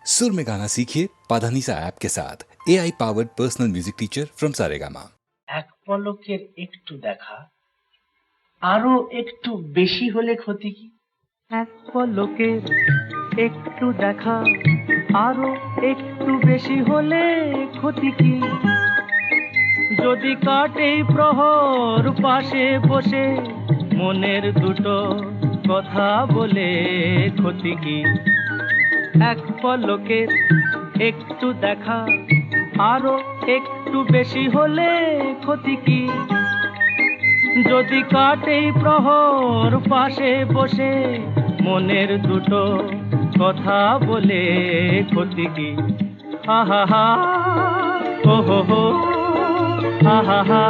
सुर में गाना सीखिए पाधानीसा ऐप के साथ AI powered personal music teacher from Saregama. এক পলকের একটু দেখা আরো একটু বেশি হলে ক্ষতি কি? এক পলকের একটু দেখা আরো একটু বেশি হলে ক্ষতি কি? যদি কাটে প্রহর পাশে বসে মনের দুটো কথা বলে ক্ষতি কি? এক পলকের একটু দেখা আরো একটু বেশি হলে ক্ষতি কি? যদি কাটে প্রহর পাশে বসে মনের দুটো কথা বলে ক্ষতি কি? আহা হা ও হো হো আহা হা।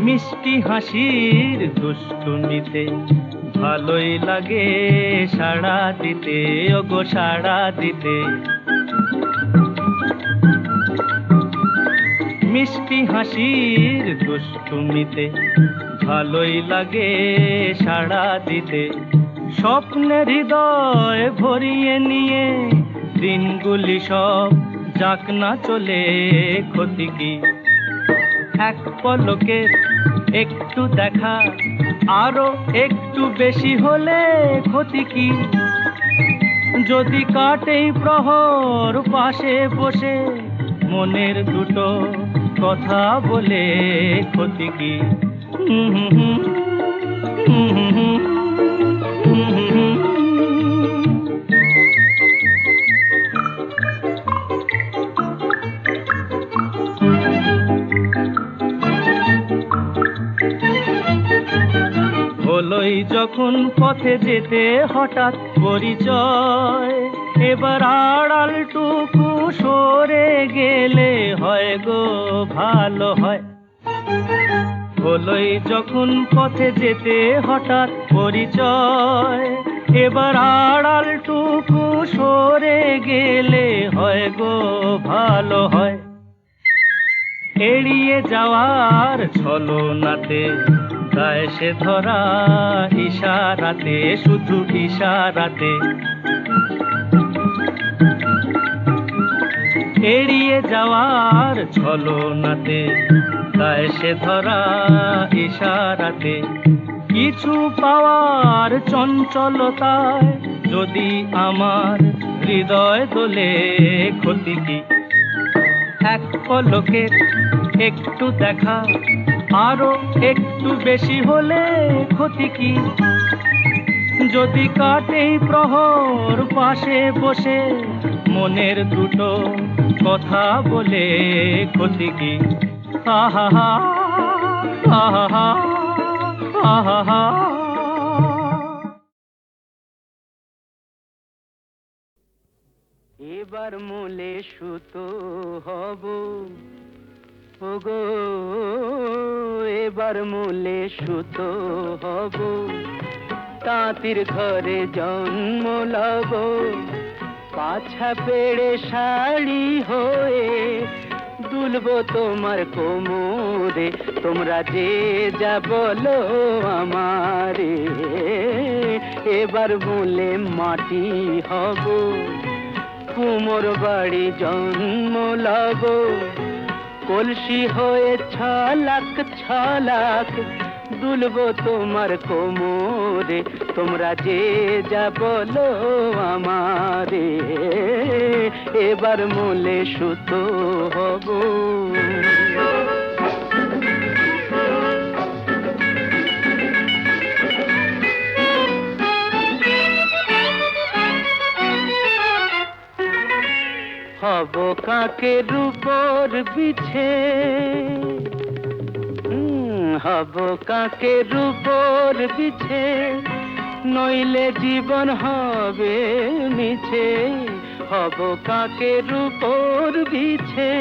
মিষ্টি হাসির দুষ্টুমিতে ভালোই লাগে সাড়া দিতে, ওগো সাড়া দিতে। মিষ্টি হাসির দুষ্টুমিতে ভালোই লাগে সাড়া দিতে। স্বপ্নের হৃদয় ভরিয়ে নিয়ে দিনগুলি সব যাক না চলে ক্ষতি কি? এক পলকের একটু দেখা আরো একটু বেশি হলে ক্ষতি কি? যদি কাটে প্রহর পাশে বসে মনের দুটো কথা বলে ক্ষতি কি? হলোই যখন পথে যেতে হঠাৎ পরিচয়, এবার আড়ালটুকু সরে গেলে হয় গো ভালো হয়। হলোই যখন পথে যেতে হঠাৎ পরিচয়, এবার আড়ালটুকু সরে গেলে হয় গো ভালো হয়। এড়িয়ে যাওয়ার ছলনাতে গায়ে সে ধরা ইশারাতে, শুধু ইশারাতে। এড়িয়ে যাওয়ার ছলনাতে গায়ে সে ধরা ইশারাতে। কিছু পাওয়ার চঞ্চলতায় যদি আমার হৃদয় দোলে ক্ষতি কি? এক পলকের একটু দেখা আরো একটু বেশি হলে ক্ষতি কি? যদি কাটে প্রহর পাশে বসে মনের দুটো কথা বলে ক্ষতি কি? আহা হা আহা হা আহা হা। এবার মূলে সুতো হব ওগো, এবার মূলে সুতো হব। তাঁতির ঘরে জন্ম লব, পাছা পেড়ে শাড়ি হয়ে দুলবো তোমার কোমরে। তোমরা যে যা বলো আমারে, এবার মূলে মাটি হব। কুমোর বাড়ি জন্ম লব, কলসি হয়ে ছলাক ছলাক দুলবো তোমার কোমরে। তোমরা যে যা বলো আমারে, এবার মূলে সুতো হব। হব কাকের উপর বিছে, হব কাকের উপর বিছে, নইলে জীবন হবে মিছে। হব কাকের উপর বিছে,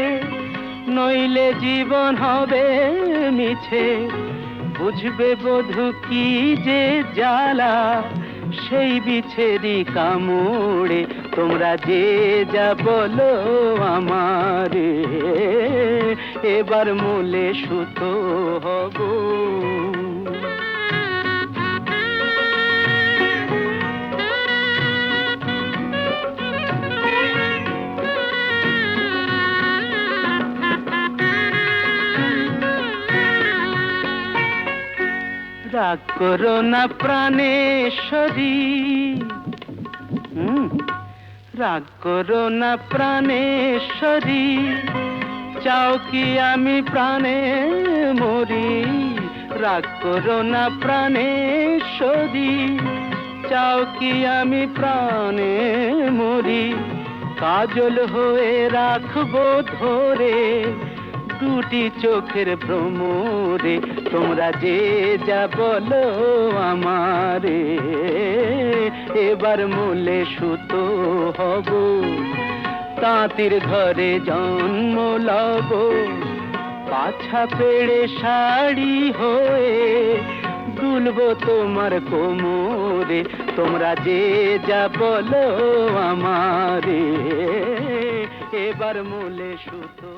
নইলে জীবন হবে মিছে। বুঝবে বধূ কি যে জ্বালা সেই বিছেরি কামড়ে। তোমরা যে যা বলো আমারে, এবার মূলে সুতো হব। রাগ করো না প্রাণেশ্বরী, রাগ করো না প্রাণেশ্বরী, চাও কি আমি প্রাণে মরি? রাগ করো না প্রাণেশ্বরী, চাও কি আমি প্রাণে মরি? কাজল হয়ে রাখবো ধরে দুটি চোখের ভ্রমরে, তোমরা যে যা বলো আমারে, এবার মূলে সুতো হব। তাঁতির ঘরে জন্ম লব, পাছা পেড়ে শাড়ি হয়ে দুলবো তোমার কোমরে, তোমরা যে যা বলো আমারে, এবার মূলে সুতো।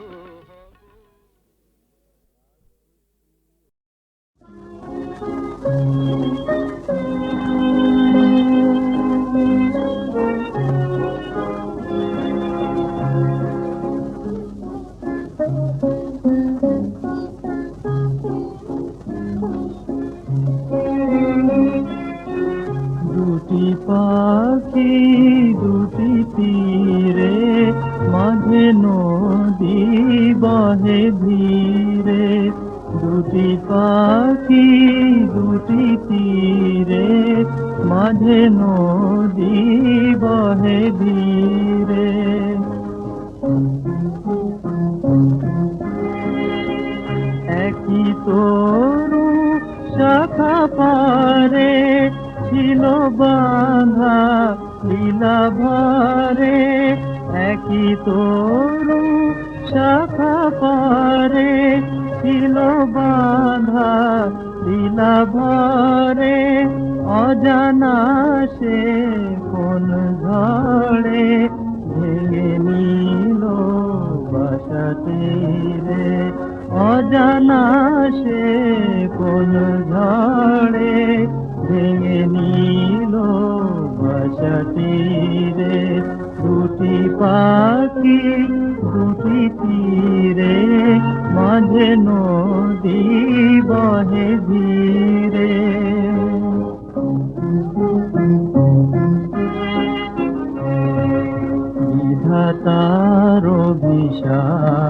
দুটি পাখি দুটি তীরে, মাঝে নদী বহে ধীরে। দুটি পাখি দুটি তীরে, মাঝে নদী বহে ধীরে। একই তরু শাখা পারে, ছিল বাঁধা লীলা ভরে। একই তরু শাখা পারে, ছিল বাঁধা লীলা ভরে। অজানা সে কোন ঝড়ে ভেঙে নিল বাসাতে রে। অজানা সে কোন ঝড়ে ভেঙে নিল বাসাতে রে। দুটি পাখি দুটি তীরে, মাঝে নদী বহে ধীরে। বিধাতার অভিশাপ,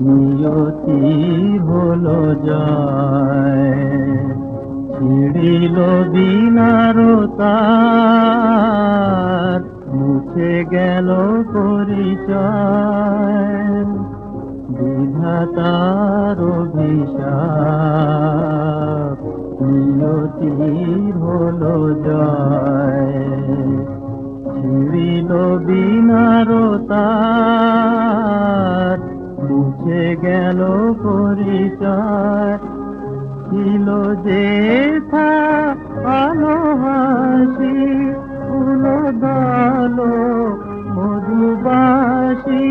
নিয়তি হলো জয়। ছিড়িল বিনার তার, মুছে গেল পরিচয়। বিধাতার অভিশাপ, নিয়তির হলো জয়। ছিড়িল বিনার তার, মুছে গেল পরিচয়। ছিল যে আলো হাসি, ফুল দল মধুবাসী।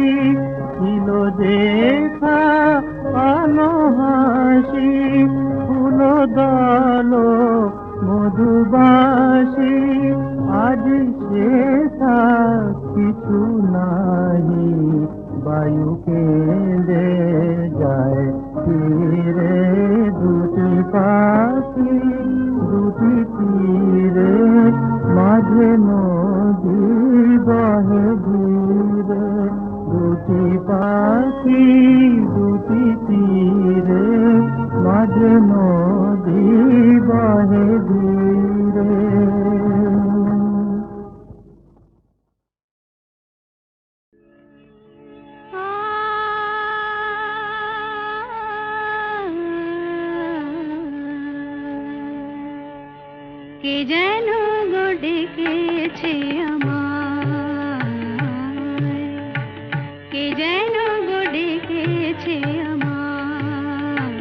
ছিল যে আলো হাসি, ফুল দল মধুবাসী। আজ সে কিছু নাহি, বায়ু কেঁদে যায় ফিরে। দুটি পাখি দুটি তীরে, মাঝে নদী বহে ধীরে। দুটি পাখি দুটি তীরে, মাঝে নদী বহে ধীরে। কে যেন গো ডেকেছে আমায়, কে যেন গো ডেকেছে আমায়।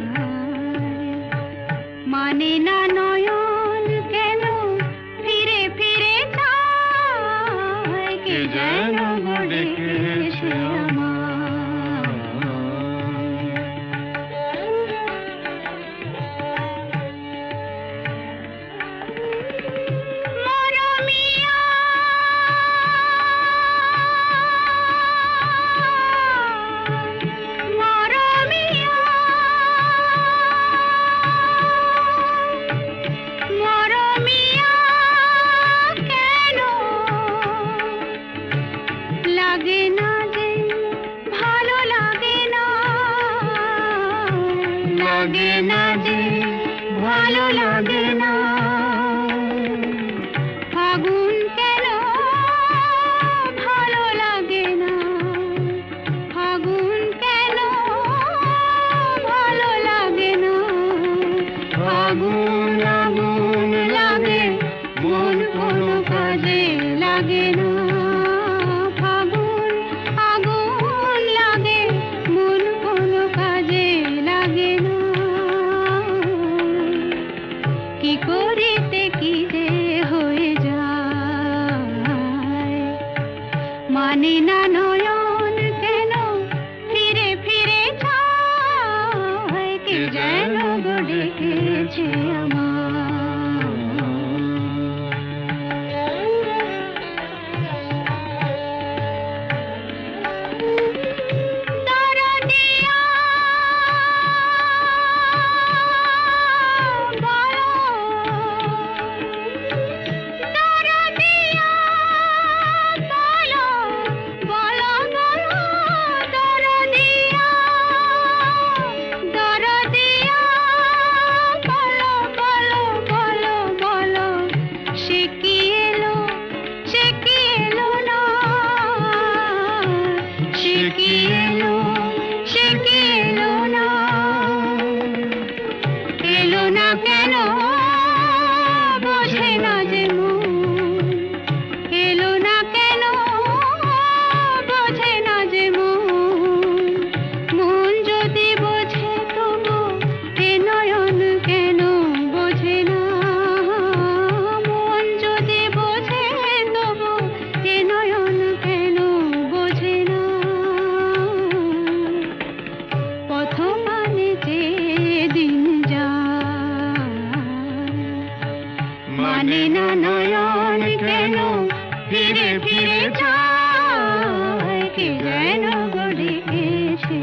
মানে না নয়ন কেন ফিরে ফিরে চায়, কে যেন গো ডেকেছে আমায়। লাগে না যে, ভালো লাগে না। ফাগুন কেন ভালো লাগে না, ফাগুন কেন ভালো লাগে না। ফাগুন আগুন লাগে, মন কোনো কাজে লাগে না। ফাগুন আগুন লাগে, মন কোনো কাজে লাগে না। কি করিতে কি যে হয়ে যায়, মানে না নয়ন কেন ফিরে ফিরে চায়। কে যেন গো ডেকেছে কেন বোঝে না যে মন, এলো না কেন বোঝে না যে মন। মন যদি বোঝে তবু এ নয়ন কেন বোঝে না। মন যদি বোঝে তবু এ নয়ন কেন বোঝে না। পথ মানে যে দিন মানে না নয়ন কেন ফিরে ফিরে চায়। কে যেন গো ডেকেছে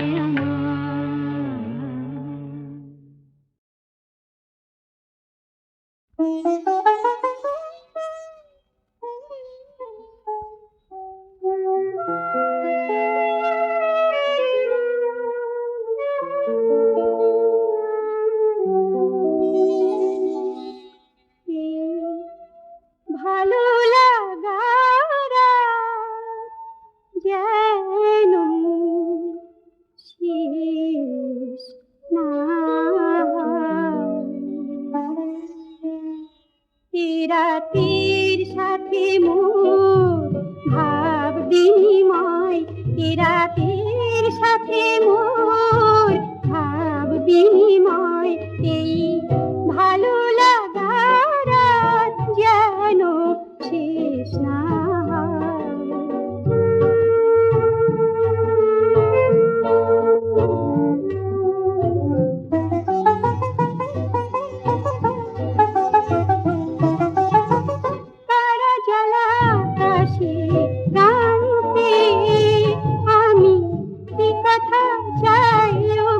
ভালো লাগারা যেন শেষ না। রাতের সাথে মোর ভাব বিনিময়, রাতের সাথে মোর ভাব বিনিময়। এই ভালো লাগারা যেন শেষ না। তারা জ্বালা আকাশে গানতে আমি কি কথা চাই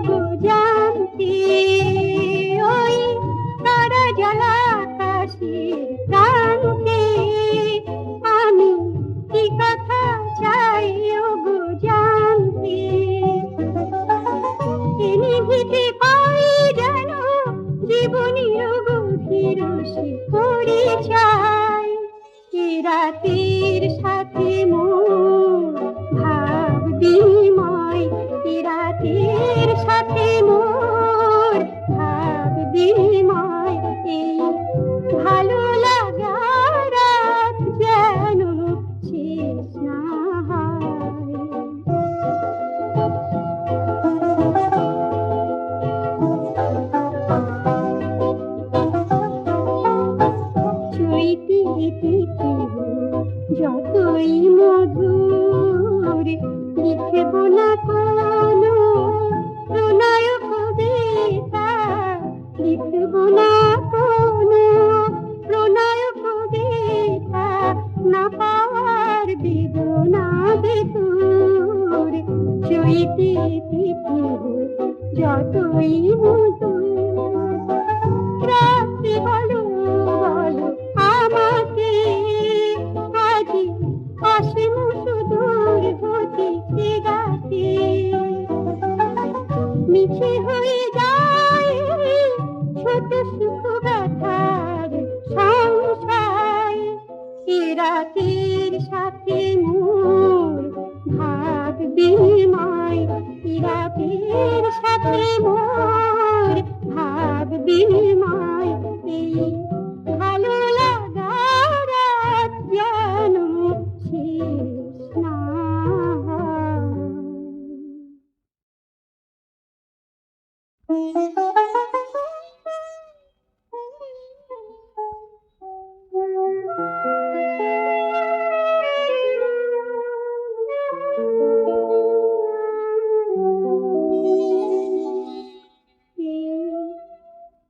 গো জানতে। ওই তারা জ্বালা আকাশে গানতে আমি কি কথা চাই গো জানতে। নিভিতে পাই যেন জীবনের গভীর সে পরিচয়। রাতের সাথে মোর ভাব বিনিময়, রাতের সাথে মোর ভাব বিনিময়। এই ভালো লাগা রাত যেন শেষ না হয়। যতই মধুর লিখব না কোনো প্রণয় কবিতা, লিখব না কোনো প্রণয় কবিতা। না পাওয়ার বেদনা বেদুর চৈতে যতই মধুর। রাত্রি বলো বলো আমাকে আজি অসীম সুদূর হতে গাতে। মিছে হয়ে যায় ছোট সুখ ব্যথার সংসার, এ রাতের সাথে মোর ভাব বিনিময়, এ রাতের সাথে মোর ভাব বিনিময়, এই ভালো লাগার রাত যেন শেষ না হয়।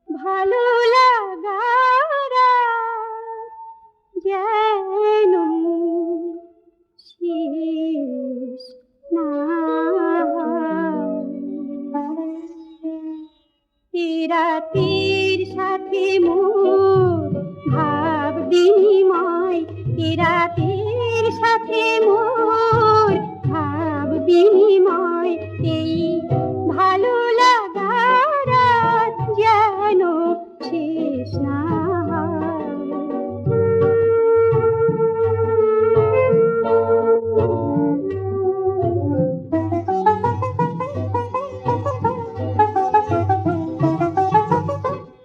ভালো লাগার যেন শেষ না হয়। এ রাতের সাথে মোর ভাব বিনিময়, এ রাতের সাথে মোর ভাব বিনিময়, এই ভালো লাগার রাত যেন শেষ না হয়।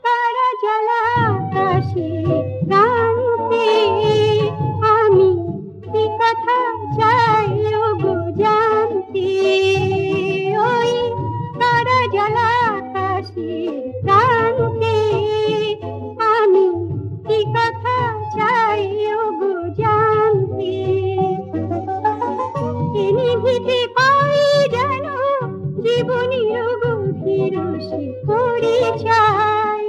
তারা জ্বালা আকাশে রাঙতে আমি কি কথা চাই ওগো জানতে, ওই তারা জ্বালা আকাশে রাঙতে আমি কি কথা চাই ওগো জানতে, এ নিভিতে পাই যেন জীবনের গভীর সে পরিচয়,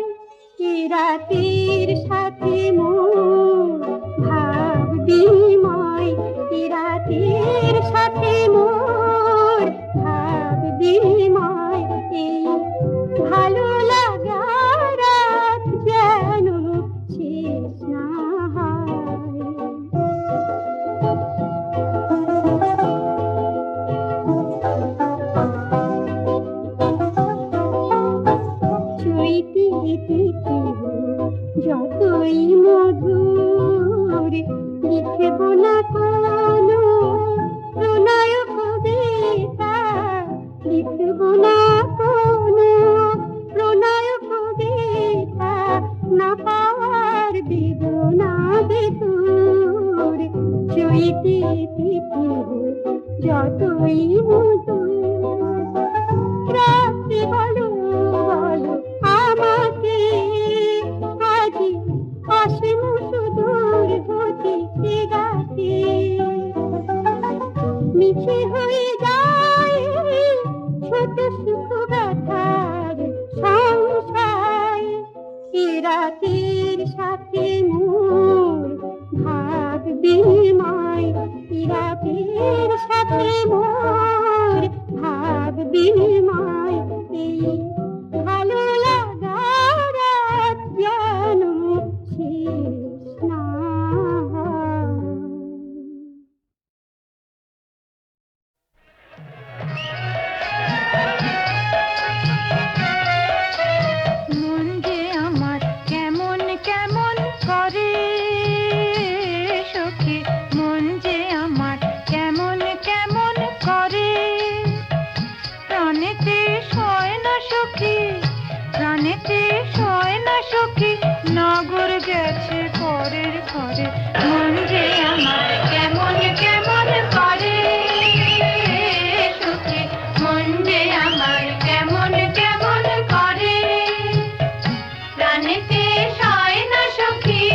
এ রাতের সাথে মোর ভাব বিনিময়, এ রাতের সাথে মোর ভাব বিনিময়, এই ভালো লাগার রাত যেন শেষ না হয়। চৈতি যতই মধুর লিখব না কোনো প্রণয় কবিতা, লিখব না কোনো প্রণয় কবিতা, না পাওয়ার বেদনা বেতুর। চৈতি যতই মধুর, রাত্রি বলো বলো আমাকে আজি অসীম সুদূর হতে ডাকে, মিছে হয়ে যায় ছোট সুখ ব্যথার সংসার, এ রাতের সাথে মোর ভাব বিনিময়, এ রাতের সাথে মোর ভাব বিনিময়, এই ভালো লাগার রাত যেন শেষ না হয়। মন যে আমার কেমন কেমন করে সখী, মন যে আমার কেমন কেমন করে, প্রাণেতে সয় না সখী, প্রাণেতে সয় না সখী, নগর গেছে পরের ঘরে, মন যে আমার কেমন কেমন করে সখী, মন যে আমার কেমন কেমন করে, প্রাণেতে সয় না সখী,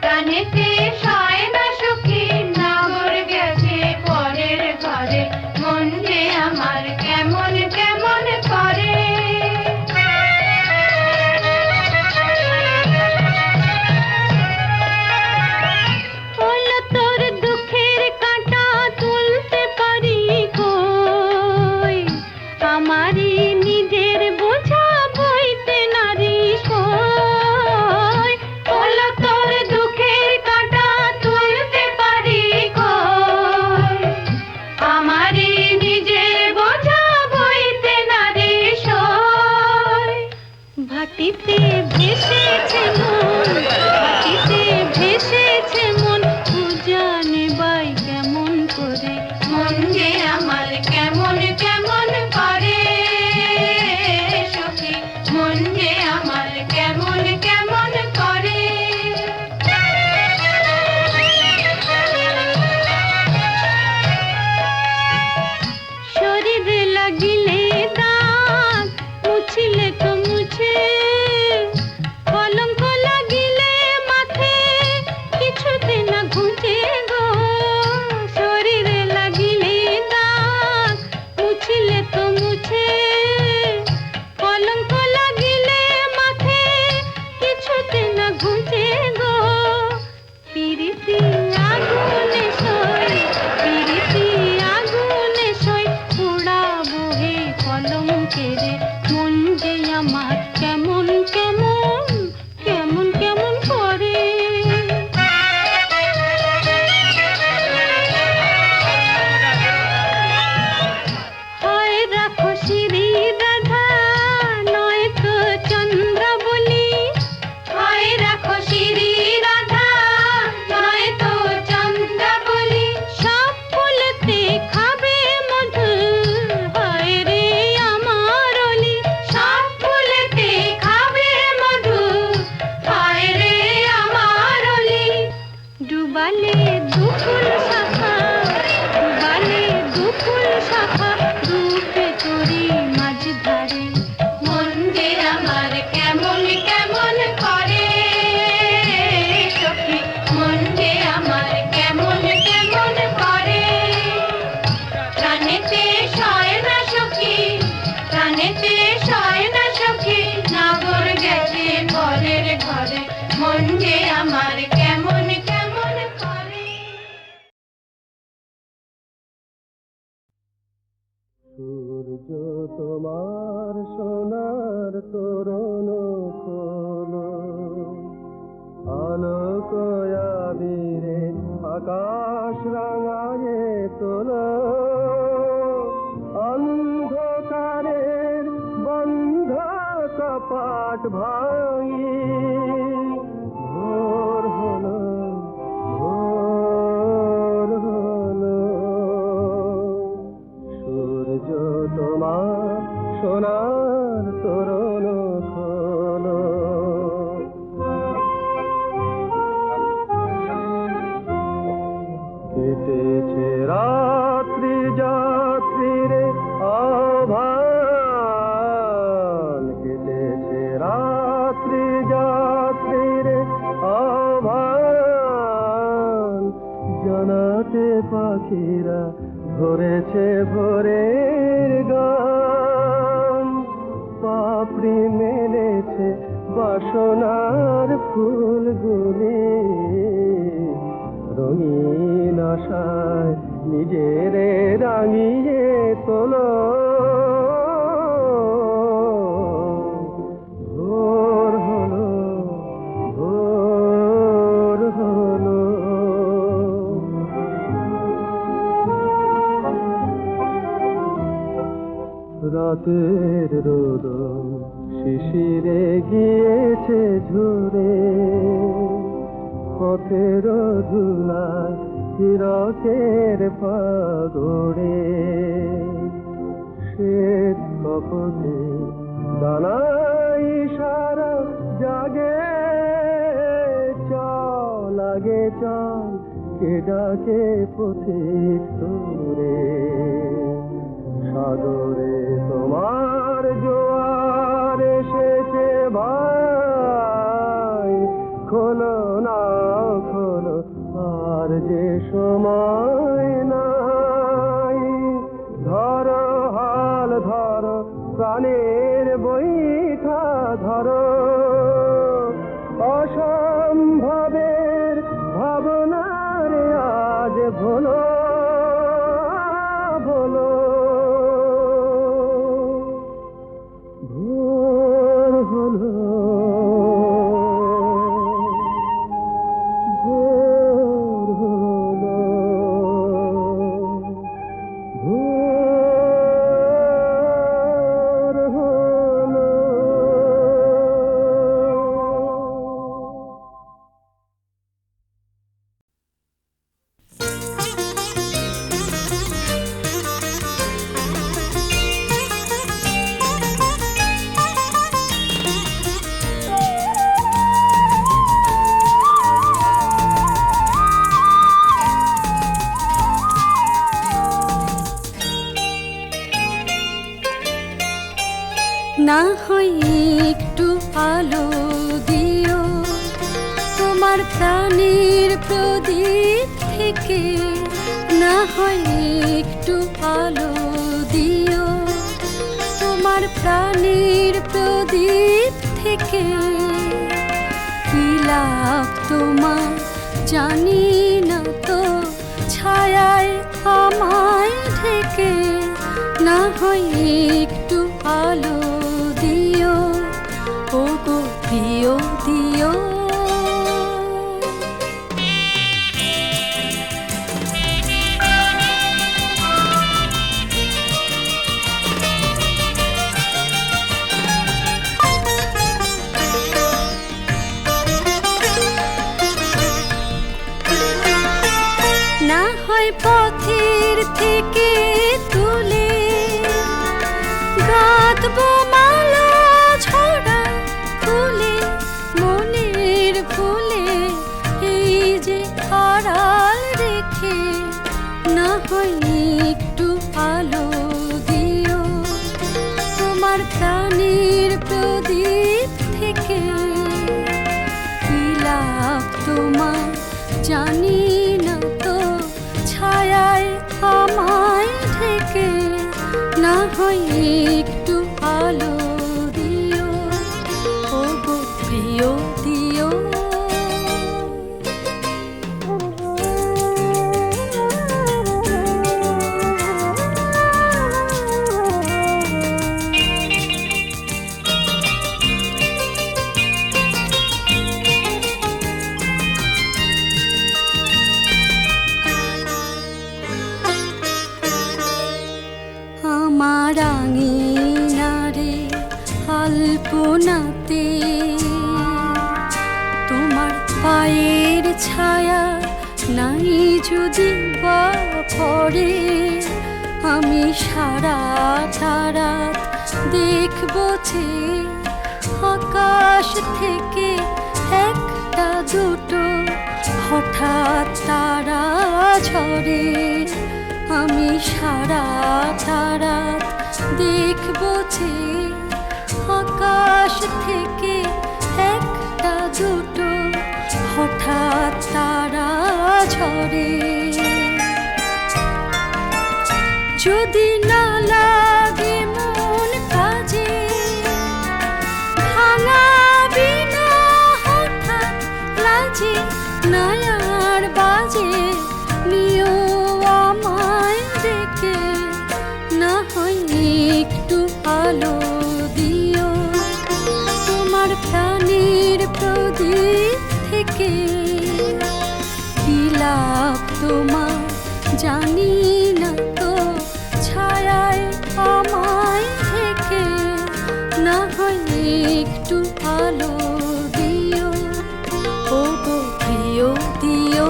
প্রাণেতে সয় না সখী, নগর গেছে পরের ঘরে, মন যে আমার কেমন কেমন করে। গেছে মন যে আমার কেমন কেমন কেমন কেমন করে। হয় রাখো শ্রী রাধা নয়তো চন্দ্রাবলী, হয় রাখো শ্রী রাধা নয়তো চন্দ্রাবলী, সব ফুলতে খাবে মধু হয় রে আমার অলি, সব ফুলতে খাবে মধু হয় রে আমার অলি। ডুবালে দুফুল শাখা ডুবালে দুফুল শাখা রূপে তোরি মাঝ ধারে, মন যে আমার কেমন কেমন করে সখী, মন যে আমার কেমন কেমন করে। প্রাণেতে সয় না সখী প্রাণেতে সয় না সখী, নাগর গেছে পরের ঘরে, মন যে আমার কেমন কেমন করে। সূর্য তোমার সোনার তোরণ খোলো, আলোক আবিরে আকাশ রাঙায়ে তোলো, অন্ধকারের বন্ধ কপাট ভাঙি ভোর হলো ভোর হলো। সূর্য তোমার সোনার তোরণ খোলো, কেটেছে রাত্রি যাত্রীরে আহ্বান, কেটেছে রাত্রি যাত্রীরে আহ্বান, জানাতে পাখিরা ধরেছে ভোরের গান, পাপড়ি মেলেছে বাসনার ফুলগুলি, রঙিন আশায় নিজের রাঙিয়ে তোলো, ভোর হলো ভোর হলো। রাতের রোদন শিশিরে গিয়েছে ঝরে, পথের ধুলায় হিরকের পাগড়ে, শ্বেত কপটে দানাই সারা জাগে, চল আগে চল কে ডাকে পথিক তোরে, সাগরে তোমার জোয়ার এসেছে ভাই, খোলো না খোলো আর যে সময় নাই, ধরো হাল ধরো প্রাণের বৈঠা ধরো, অসম্ভবের ভাবনার আজ ভোলো ভোলো। ভোর হলো ভোর হলো ভোর হলো। না হয় একটু আলো দিও তোমার প্রাণের প্রদীপ থেকে, না হয় একটু আলো দিও তোমার প্রাণের প্রদীপ থেকে। কি লাভ তোমার জানি না তো, ছায়ায় আমায় ঢেকে, না হয় একটু আলো দিও, ও গো দিও দিও। না হয় পথের থেকে তুলে গাঁথবো মালা ছড়া ফুলে, মনের ফুলে এই যে আড়াল রেখে না হয় একটু আলো দিও, তোমার প্রাণের প্রদীপ থেকে কি লাভ তোমার জানি না তো, ছায়ায় আমায় ঢেকে না হয় একটু আলো দিও, ও গো প্রিয় দিও। আমার আঙিনারে আলপনাতে তোমার পায়ের ছায়া নাই যদি বা পড়ে, আমি সারাটা রাত দেখবো যে আকাশ থেকে একটা দুটো হঠাৎ তারা ঝরে, আমি সারাটা রাত দেখবো যে আকাশ থেকে একটা দুটো হঠাৎ তারা ঝরে। যদি না লাগে মন কাজে ভাঙাবি না হঠাৎ লাজে, নায়ার বাজে নিও আমায় ডেকে না হয় একটু আলো দিও, তোমার প্রাণের প্রদীপ থেকে কি লাভ তোমার জানি না তো, ছায়ায় আমায় ঢেকে না হয় একটু আলো দিও, ও গো প্রিয় দিও।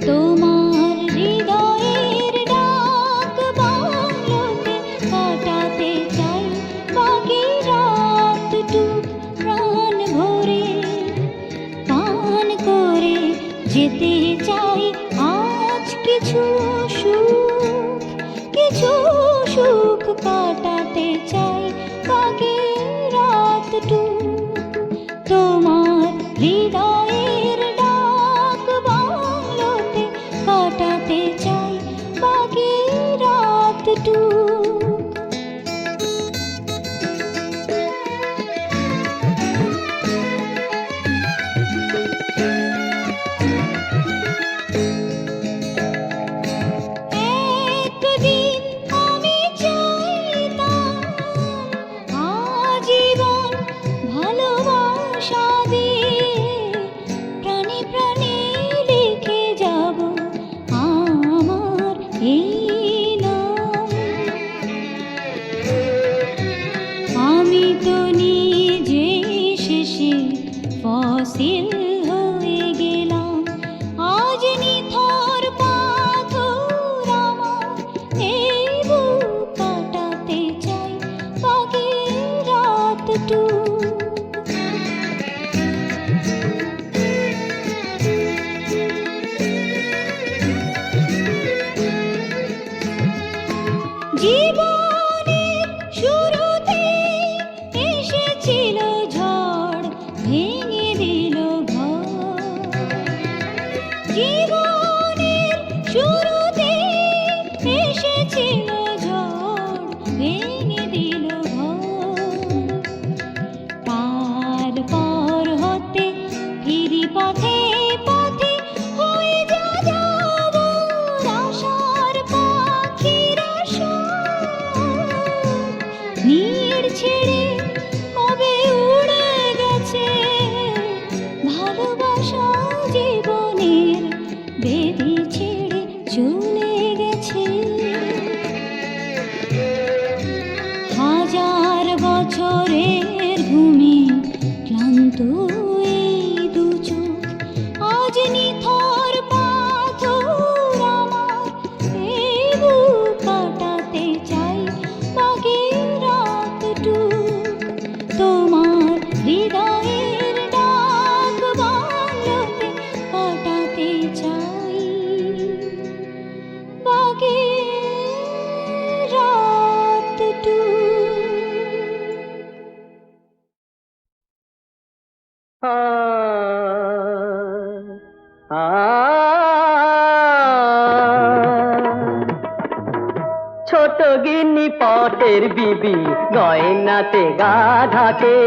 তোমার হৃদয়ের ডাক বাংলোতে কাটাতে চাই বাকি রাতটুক প্রাণ ভরে, পান করে যেতে চাই আজ কিছু সুখ, কিছু সুখ কাটাতে চাই বাকি রাতটুক। তোমার হৃদয়ের ডাক বাংলোতে কাটাতে চাই বাকি রাতটুক। একদিন আমি চাইতাম আজীবন ভালোবাসা দিয়ে প্রাণে প্রাণে লিখে যাব আমার এই নাম। আমি তো নিজে শেষে ফসিল হয়ে গেলাম, আজ নিথর পাথর আমার এই বুক কাটাতে চাই বাকি রাতটুক। জীবনের শুরুতে এসেছিল ঝড়, ভেঙে দিল ঘর। জীবনের শুরুতে এসেছিল ঝড়, নীড় ছেড়ে কবে উড়ে গেছে ভালোবাসা জীবনের বেদি ছেড়ে চলে গেছে হাজার বছরের ঘুমে ক্লান্ত এই দু চোখ আজ নিথর পাথর আমার এই বুক কাটাতে চাই বাগের রাতটুক তোমার হৃদয়ের ডাক বাংলোতে কাটাতে চাই বাগের রাতটুক ছোট গিন্নি পটের বিবি গয়নাতে গা ঢাকে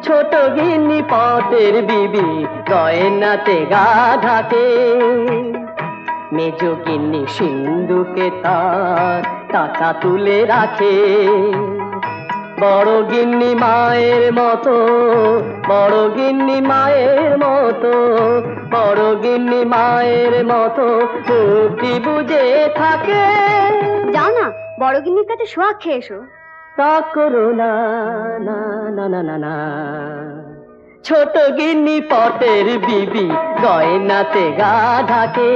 ছোট গিন্নি পটের বিবি গয়নাতে গা ঢাকে মেজ গিন্নি সিন্ধুকে তার টাকা তুলে রাখে বড় গিন্নি মায়ের মতো বড় গিন্নি মায়ের মতো বড় গিন্নি মায়ের মতো মুক্তি বুঝে থাকে যাও না বড় গিন্নির কাছে সোয়াগ খেয়ে এসো। তা করো না না না না না না ছোট গিন্নি পটের বিবি গয়নাতে গা ঢাকে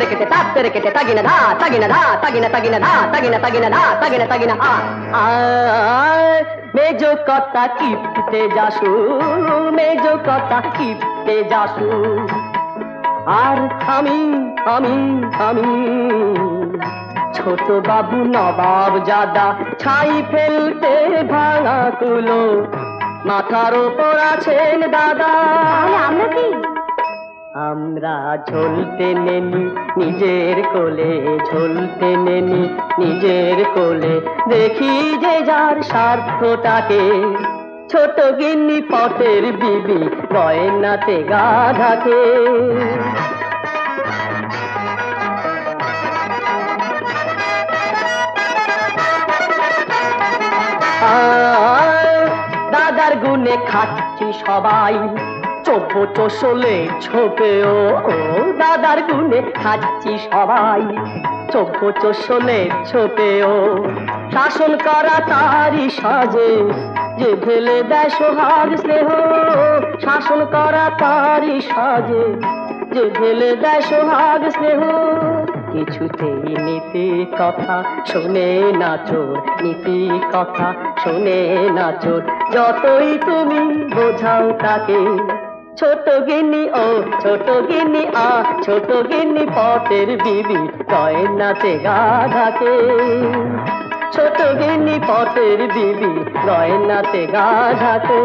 রেখেছে তাপতে রেখেছে তাগিনা ধা তাগিনা ধা তাগিনা তাগিনা ধা তাগিনা তাগিনা ধা তাগিনা তাগিনা আ মেজো কথা কিপতে যাসু মেজো কথা কিপতে যাসু আর আমি আমি আমি ছোট বাবু নবাব জাদা ছাই ফেলতে ভাঙা তুলো মাথার ওপর আছেন দাদা আমরা কি আমরা ঝুলতে নেনি নিজের কোলে ঝুলতে নেনি নিজের কোলে দেখি যে যার স্বার্থটাকে ছোট গিন্নি পটের বিবি গয়নাতে গা ঢাকে দাদার গুণে খাচ্ছি সবাই চোখ চোষলে ছোপেও দাদার গুণে খাচ্ছি সবাই চোখ চোষলে ছোপেও শাসন করা তারই সাজে যে ঢেলে দেয় সোহাগ স্নেহ শাসন করা তারই সাজে যে ঢেলে দেয় সোহাগ স্নেহ কিছুতেই নীতি কথা শোনে না চোর নীতি কথা শোনে না চোর যতই তুমি বোঝাও তাকে ছোট গিন্নি ও ছোট গিন্নি ছোট গিন্নি পটের বিবি গয়নাতে গা ঢাকে ছোট গিন্নি পটের বিবি গয়নাতে গা ঢাকে